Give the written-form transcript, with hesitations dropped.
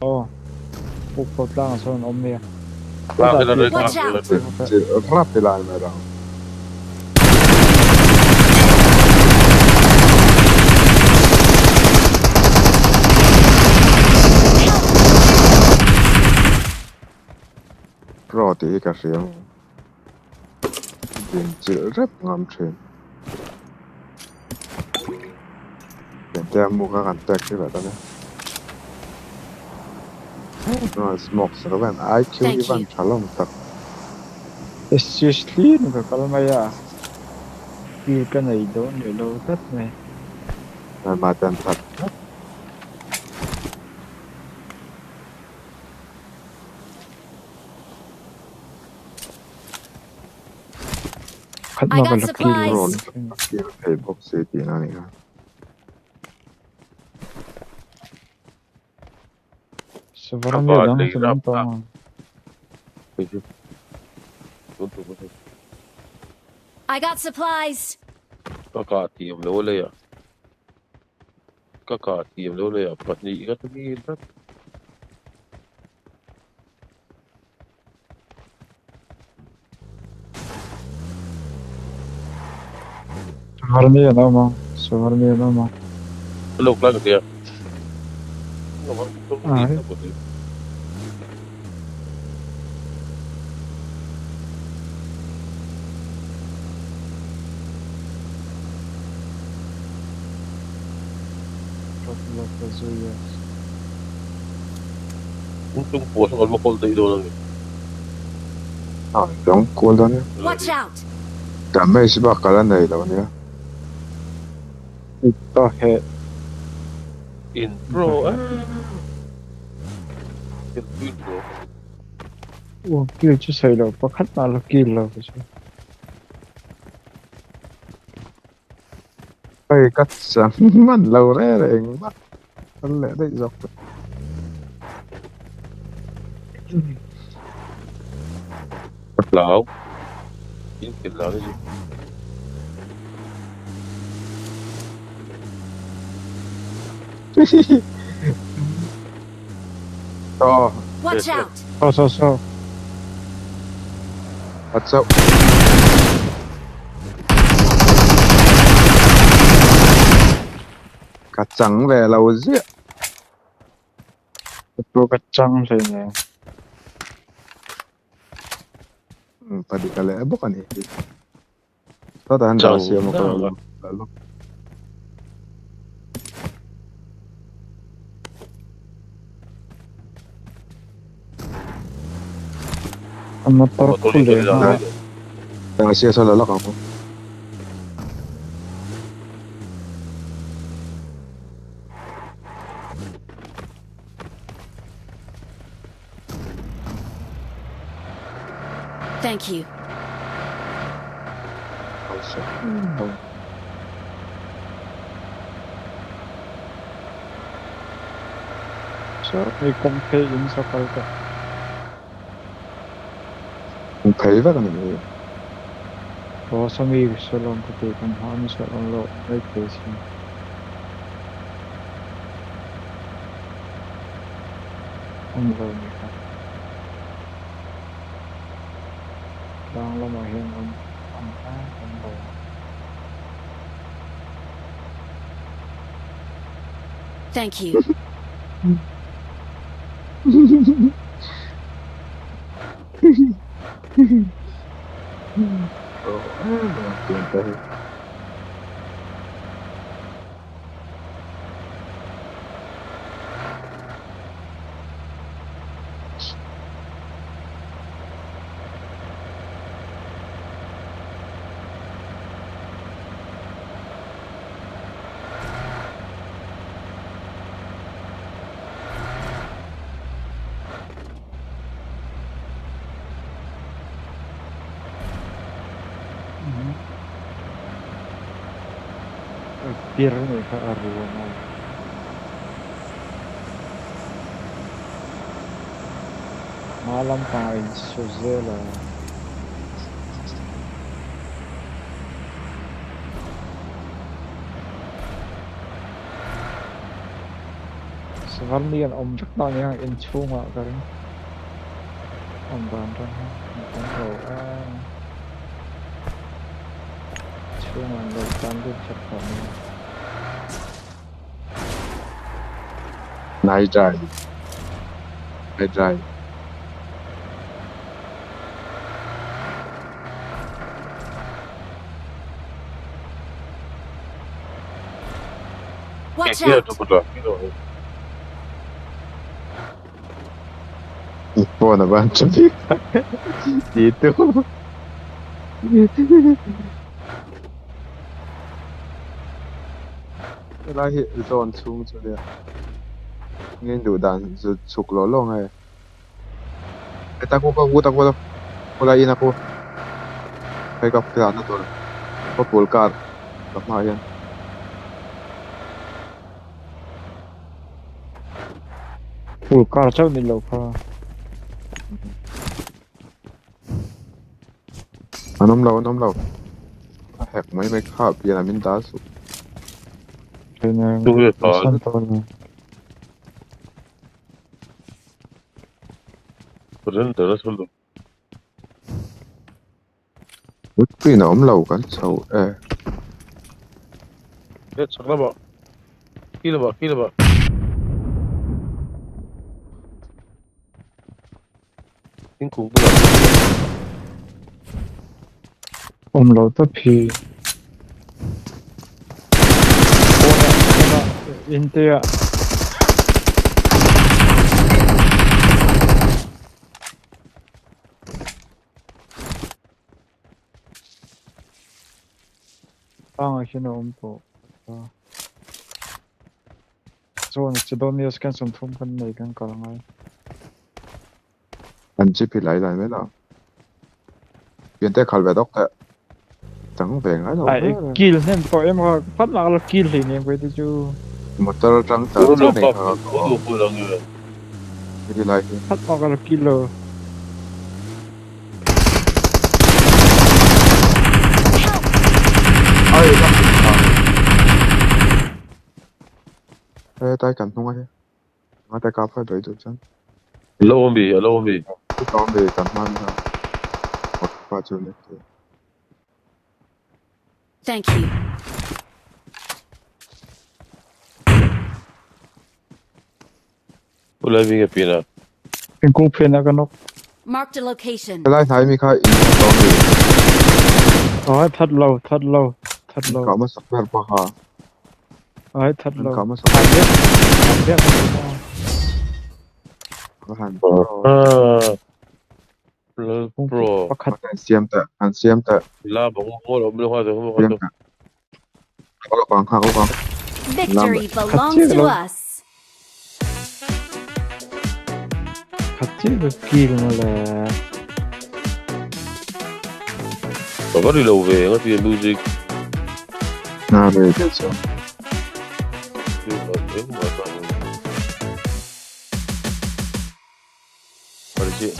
Oh, puppot lang se on omia. Watch out! Rattilainen meidän on. Rooti-ikäisiä. Rep ngamtsin. En tiedä mukaan kannattaa hyvätä ne. No, smoks är vän. IQ i väntar mutta. Det syns liinuka kalmaya. Kilka na idon nilutat me. Mä tän tätä. I got supplies. Ei boksi tiina niin. Se varmaan jotain se on. I got supplies. Kakaatiim looleja. Kakaatiim looleja. Patni ikatabihin rat. Se varmaan oma. Look lang dia. Untung po sa kalmakolta ito lang. Don't kuolta ne. Watch out! Tämä ei sivakkailla neillä on ja. Itto he. Intro. Intro. Kyllä se ei ole pakatnalla killoa. Ei katsa. Man laureering. Tälle ei soppa. Lao. Inkin lao ni. Oh. Watch out! So. What's up? Kacang về lâu dễ. Ito kacang sa inyo. Pwede ka lebo ka ni. Tatahan daw siya mo ka lalo. Ang motor ko Matuloy-tuloy Kaya siya sa lalak ako. Thank you. So, may compay yun sa palka. Kung paiva ka naman yun. O sa may gusto lang pati kung ano sa ang lo, may place yun. Ang lo niya ka. Lang lamahin ang lo. Thank you. Pirmi ka arua mo. Malam pa rin Suzela. So, Văn liền ông chắc tao nhá in chung ạ cái ông bàn ra ông hồ chung là đầu tiên được chặt phẩm Night drive. Night drive. Watch Kia out! tu kuda. Kilo. Phone là bạn chuẩn bị gì tu. Cái này zone chung cho đấy. Nghe đủ đàn rồi sụp lỗ lông này. Cái ta cũng đâu. Cô lại in ako. Cái gặp cái nào đó. Có full car. Gặp mà yan. full car cháu đi lâu pha Nôm lâu. Heck mấy khá bia là mình đá sụp. thế này Tu về phá. sân to này Rồi tới là solo. Út pin nôm lâu cái sầu. Chắc là bảo. Kilo bảo. Kinh khủng quá. ông lâu tập phi in tia ang ay sinuom po so si Donius kan sum thum kan nei kan kalangay Anh chỉ bị lại mấy nào. Biến tới khảo về đốc tại. Chẳng về ngay đâu. ai kill nem to em ha phát là kill thì nem quay chứ Một tờ trắng tờ Ủa cho lộp này bọc. khảo. Ủa lộp bọc là người. Đi lại. phát là killer Ai gặp. Ê tay cầm không ai. Mà tay cặp phải đợi được chân. Hello Ombi. Cái con về cầm man ra. Một pha chơi này. Thank you. Ula vinga pina. cái cung phen là cái nó Marked a location. Cái lại thấy mi khai in con về. thật lâu Có mà sắp về qua hà. thật lâu Có mà sắp hai biết có hẳn. Bro. bắt khát Anh xem tệ. La bóng ngô là không được không Xem được. tệ. Có con. Victory belongs to us. khát chứ được kill mà là Có đi lâu về có tiền music. Nào về được chưa? Nhưng mà thế mà toàn. Phải chứ.